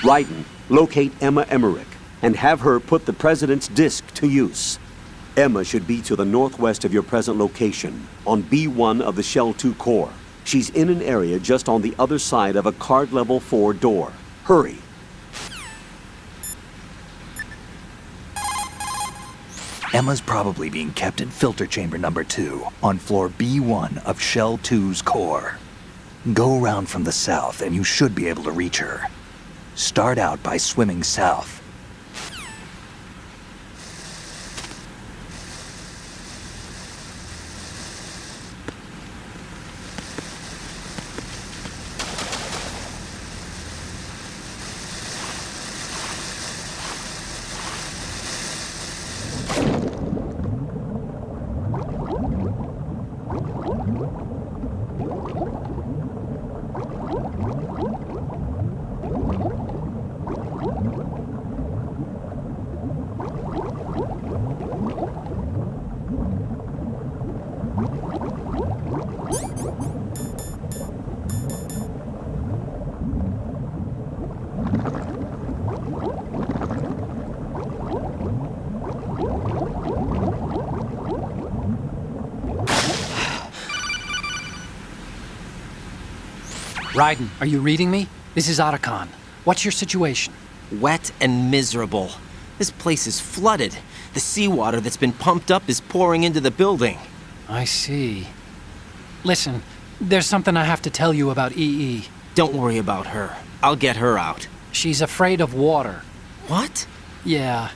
Raiden, locate Emma Emmerich and have her put the President's disc to use. Emma should be to the northwest of your present location, on B1 of the Shell 2 core. She's in an area just on the other side of a card level 4 door. Hurry. Emma's probably being kept in filter chamber number 2, on floor B1 of Shell 2's core. Go around from the south and you should be able to reach her. Start out by swimming south. Raiden, are you reading me? This is Otacon. What's your situation? Wet and miserable. This place is flooded. The seawater that's been pumped up is pouring into the building. I see. Listen, there's something I have to tell you about EE. Don't worry about her. I'll get her out. She's afraid of water. What? Yeah.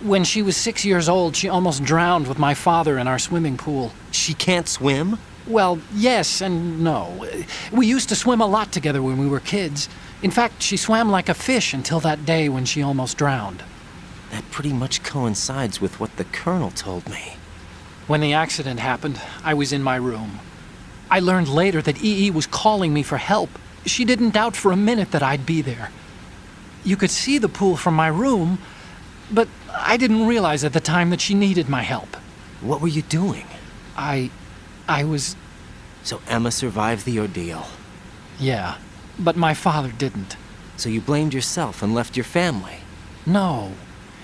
When she was 6 years old, she almost drowned with my father in our swimming pool. She can't swim? Well, yes and no. We used to swim a lot together when we were kids. In fact, she swam like a fish until that day when she almost drowned. That pretty much coincides with what the Colonel told me. When the accident happened, I was in my room. I learned later that EE was calling me for help. She didn't doubt for a minute that I'd be there. You could see the pool from my room, but I didn't realize at the time that she needed my help. What were you doing? I was... So Emma survived the ordeal. Yeah, but my father didn't. So you blamed yourself and left your family? No.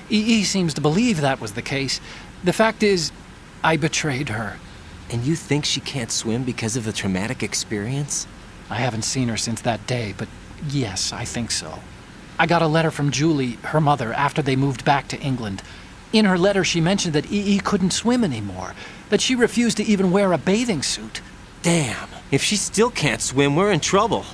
EE seems to believe that was the case. The fact is, I betrayed her. And you think she can't swim because of the traumatic experience? I haven't seen her since that day, but yes, I think so. I got a letter from Julie, her mother, after they moved back to England. In her letter, she mentioned that EE couldn't swim anymore, that she refused to even wear a bathing suit. Damn, if she still can't swim, we're in trouble.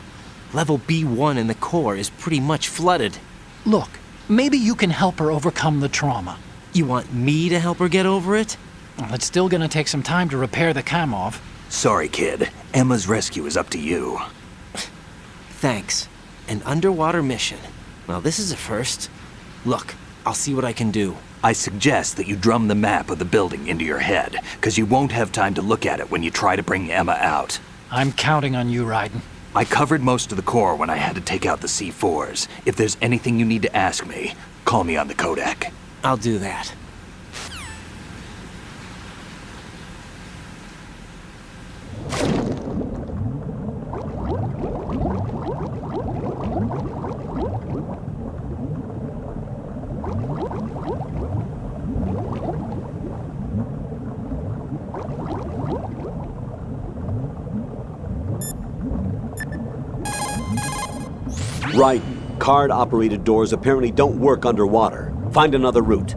Level B1 in the core is pretty much flooded. Look, maybe you can help her overcome the trauma. You want me to help her get over it? Well, it's still gonna take some time to repair the Kamov. Sorry, kid. Emma's rescue is up to you. Thanks. An underwater mission. Well, this is a first. Look, I'll see what I can do. I suggest that you drum the map of the building into your head, because you won't have time to look at it when you try to bring Emma out. I'm counting on you, Raiden. I covered most of the core when I had to take out the C4s. If there's anything you need to ask me, call me on the Kodak. I'll do that. Raiden, card-operated doors apparently don't work underwater. Find another route.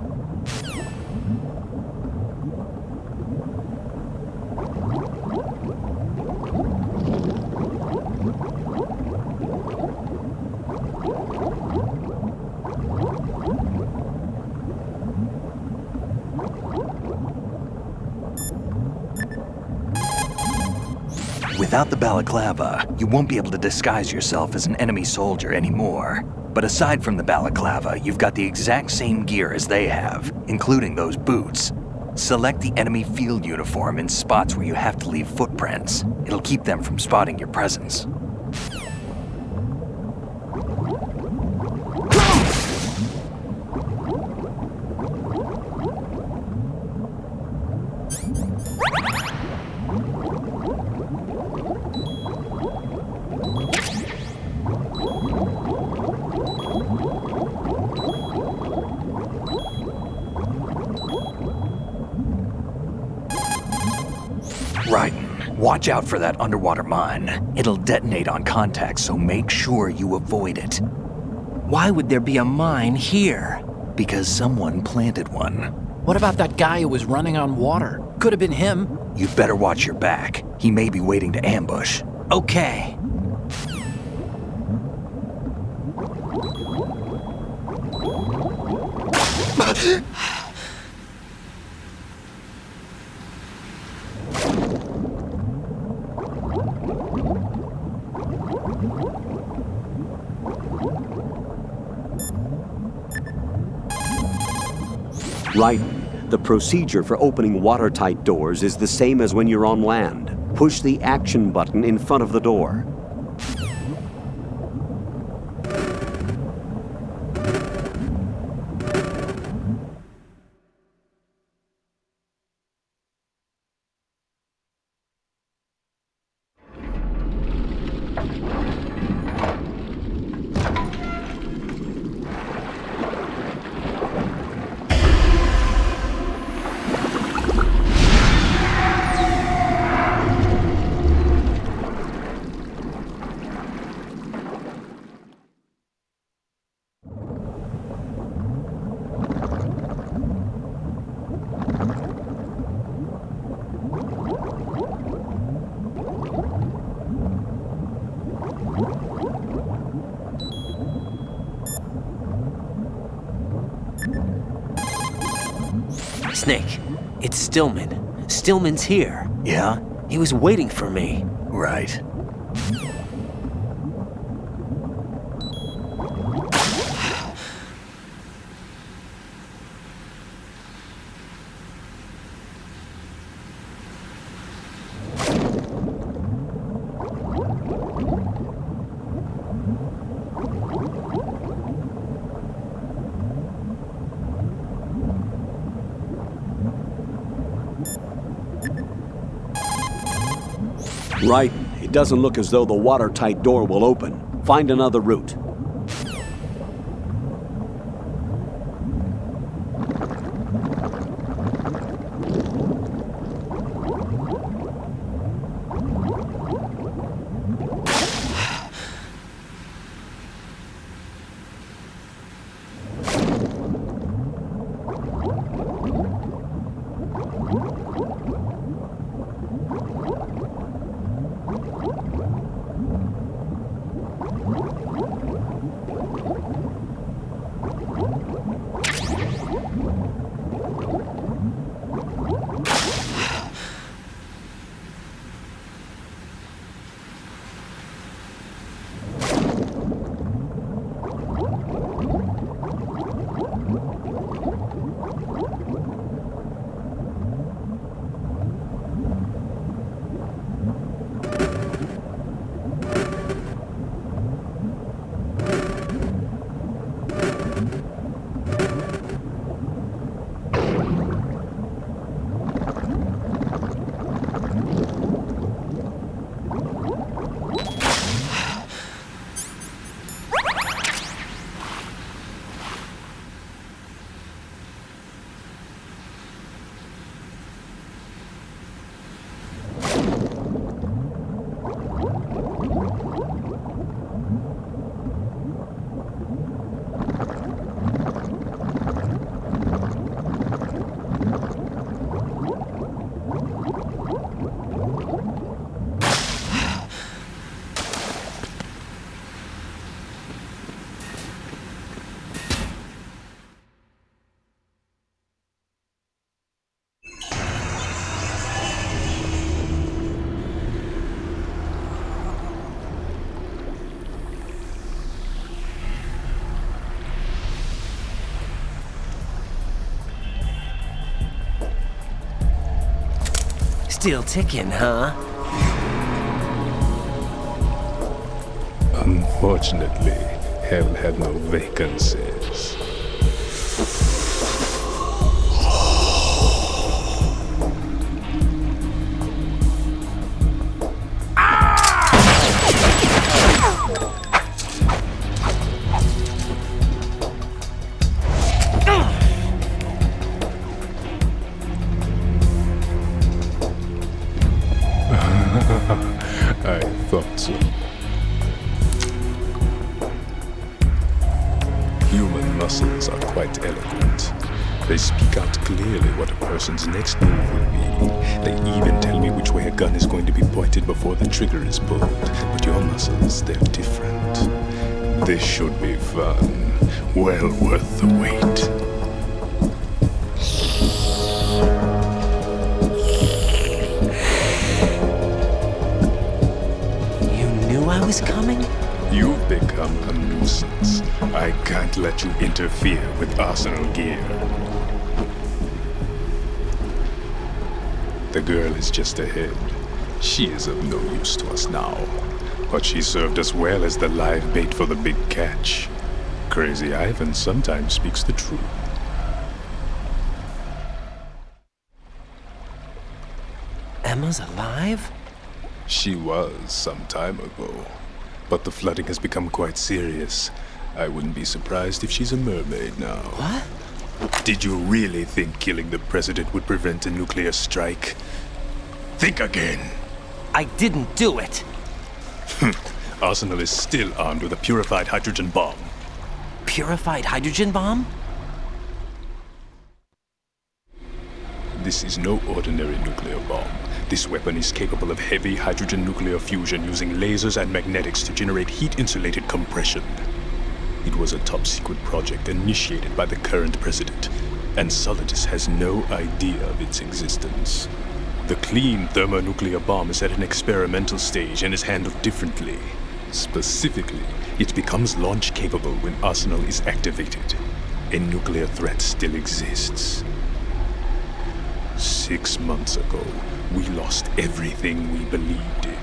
Without the balaclava, you won't be able to disguise yourself as an enemy soldier anymore. But aside from the balaclava, you've got the exact same gear as they have, including those boots. Select the enemy field uniform in spots where you have to leave footprints. It'll keep them from spotting your presence. Watch out for that underwater mine. It'll detonate on contact, so make sure you avoid it. Why would there be a mine here? Because someone planted one. What about that guy who was running on water? Could have been him. You'd better watch your back. He may be waiting to ambush. Okay. Right. The procedure for opening watertight doors is the same as when you're on land. Push the action button in front of the door. Snake, it's Stillman. Stillman's here. Yeah? He was waiting for me. Right. Right. It doesn't look as though the watertight door will open. Find another route. Still ticking, huh? Unfortunately, Hell had no vacancies. I thought so. Human muscles are quite eloquent. They speak out clearly what a person's next move will be. They even tell me which way a gun is going to be pointed before the trigger is pulled. But your muscles, they're different. This should be fun. Well worth the wait. You knew I was coming? You've become a nuisance. I can't let you interfere with Arsenal gear. The girl is just ahead. She is of no use to us now. But she served us well as the live bait for the big catch. Crazy Ivan sometimes speaks the truth. Emma's alive? She was some time ago. But the flooding has become quite serious. I wouldn't be surprised if she's a mermaid now. What? Did you really think killing the president would prevent a nuclear strike? Think again. I didn't do it. Arsenal is still armed with a purified hydrogen bomb. Purified hydrogen bomb? This is no ordinary nuclear bomb. This weapon is capable of heavy hydrogen nuclear fusion using lasers and magnetics to generate heat-insulated compression. It was a top-secret project initiated by the current president, and Solidus has no idea of its existence. The clean thermonuclear bomb is at an experimental stage and is handled differently. Specifically, it becomes launch-capable when Arsenal is activated. A nuclear threat still exists. 6 months ago, we lost everything we believed in.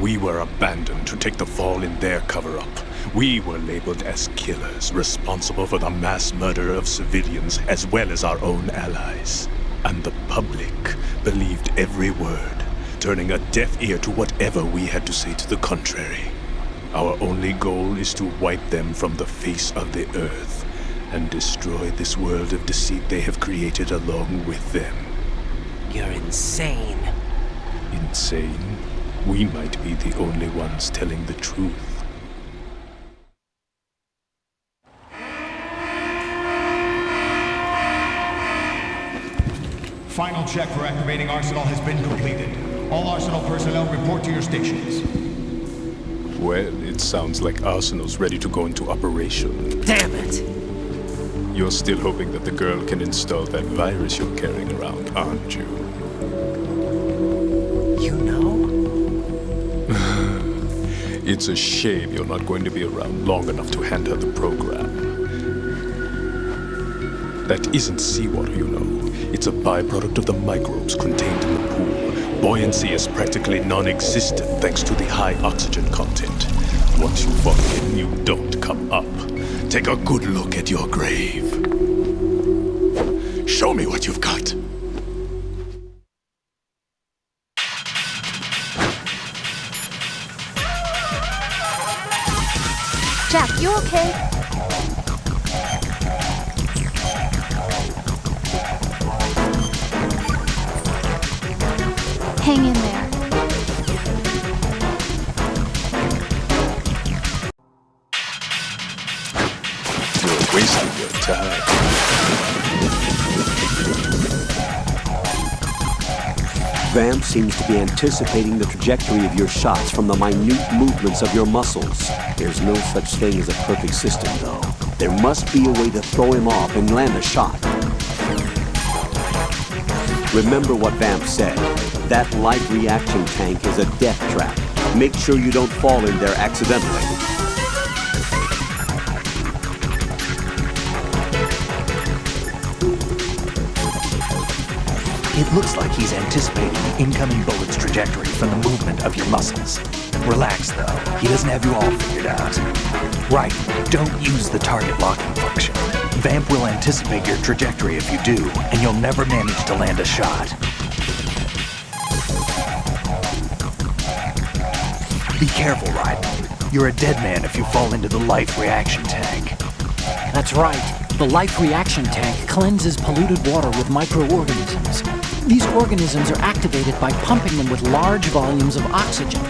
We were abandoned to take the fall in their cover-up. We were labeled as killers, responsible for the mass murder of civilians as well as our own allies. And the public believed every word, turning a deaf ear to whatever we had to say to the contrary. Our only goal is to wipe them from the face of the earth and destroy this world of deceit they have created along with them. You're insane. Insane? We might be the only ones telling the truth. Final check for activating Arsenal has been completed. All Arsenal personnel report to your stations. Well, it sounds like Arsenal's ready to go into operation. Damn it! You're still hoping that the girl can install that virus you're carrying around, aren't you? You know? It's a shame you're not going to be around long enough to hand her the program. That isn't seawater, you know. It's a byproduct of the microbes contained in the pool. Buoyancy is practically non-existent thanks to the high oxygen content. Once you fall in, you don't come up. Take a good look at your grave. Show me what you've got. Jack, you okay? Hang in there. You're wasting your time. Vamp seems to be anticipating the trajectory of your shots from the minute movements of your muscles. There's no such thing as a perfect system, though. There must be a way to throw him off and land a shot. Remember what Vamp said. That light reaction tank is a death trap. Make sure you don't fall in there accidentally. It looks like he's anticipating the incoming bullet's trajectory from the movement of your muscles. Relax, though. He doesn't have you all figured out. Right, don't use the target locking function. Vamp will anticipate your trajectory if you do, and you'll never manage to land a shot. Be careful, Raiden. You're a dead man if you fall into the life reaction tank. That's right. The life reaction tank cleanses polluted water with microorganisms. These organisms are activated by pumping them with large volumes of oxygen.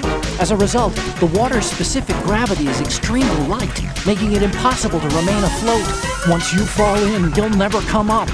As a result, the water's specific gravity is extremely light, making it impossible to remain afloat. Once you fall in, you'll never come up.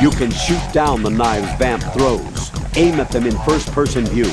You can shoot down the knives Vamp throws. Aim at them in first-person view.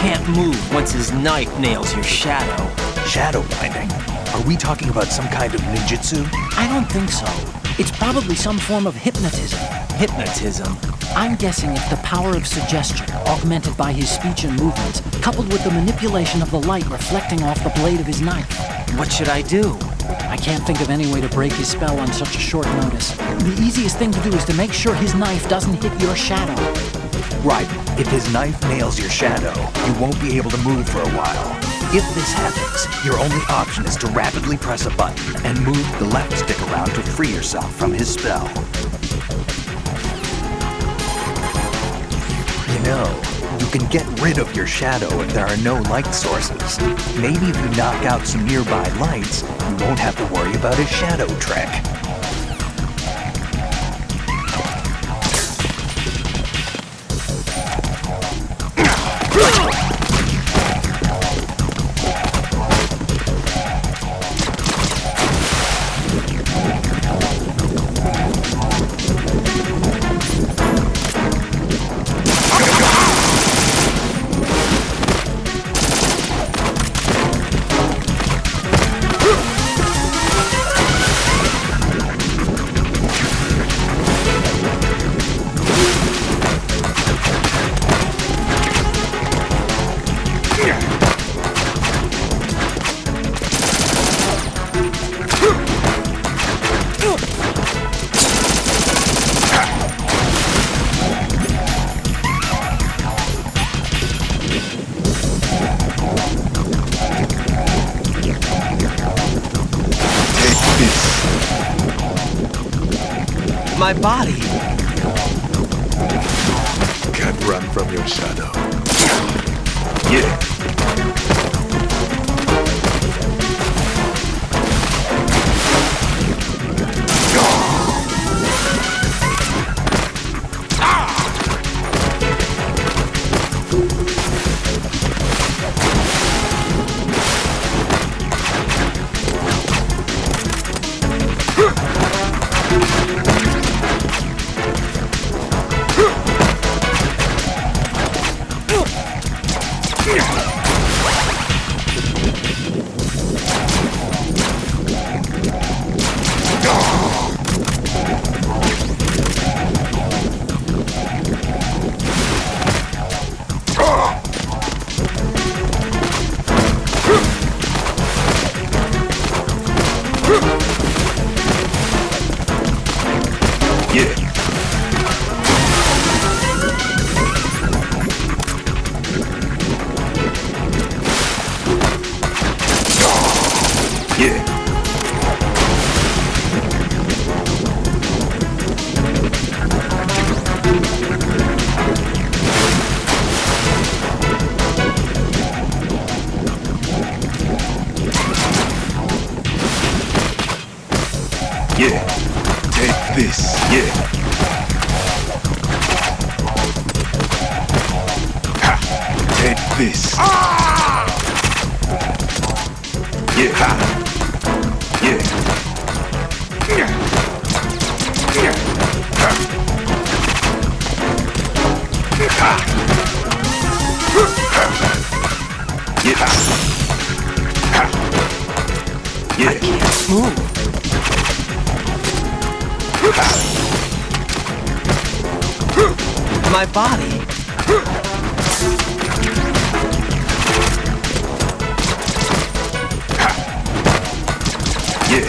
can't move once his knife nails your shadow. Shadow binding? Are we talking about some kind of ninjutsu? I don't think so. It's probably some form of hypnotism. Hypnotism? I'm guessing it's the power of suggestion, augmented by his speech and movements, coupled with the manipulation of the light reflecting off the blade of his knife. What should I do? I can't think of any way to break his spell on such a short notice. The easiest thing to do is to make sure his knife doesn't hit your shadow. Right. If his knife nails your shadow, you won't be able to move for a while. If this happens, your only option is to rapidly press a button and move the left stick around to free yourself from his spell. You know, you can get rid of your shadow if there are no light sources. Maybe if you knock out some nearby lights, you won't have to worry about his shadow trick. My body. Can't run from your shadow. Yeah. Yeah. Take this. Yeah. Ha. Take this. Yeah. Ha. Yeah. Yeah. Yeah. Ha. Ha. Yeah. Ha. Yeah. I can't move. My body. Yeah.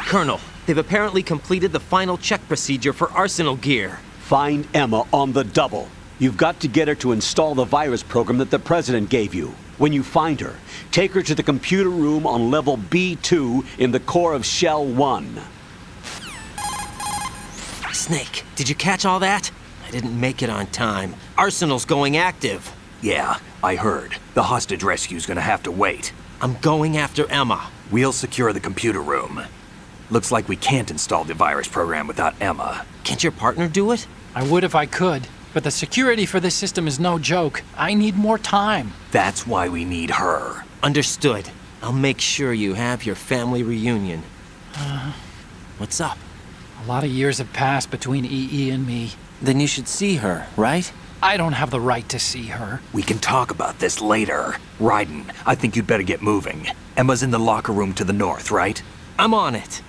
Colonel, They've apparently completed the final check procedure for Arsenal gear. Find Emma on the double. You've got to get her to install the virus program that the President gave you. When you find her, take her to the computer room on level B2 in the core of Shell 1. Snake, did you catch all that? I didn't make it on time. Arsenal's going active. Yeah, I heard. The hostage rescue's gonna have to wait. I'm going after Emma. We'll secure the computer room. Looks like we can't install the virus program without Emma. Can't your partner do it? I would if I could, but the security for this system is no joke. I need more time. That's why we need her. Understood. I'll make sure you have your family reunion. What's up? A lot of years have passed between EE and me. Then you should see her, right? I don't have the right to see her. We can talk about this later. Raiden, I think you'd better get moving. Emma's in the locker room to the north, right? I'm on it.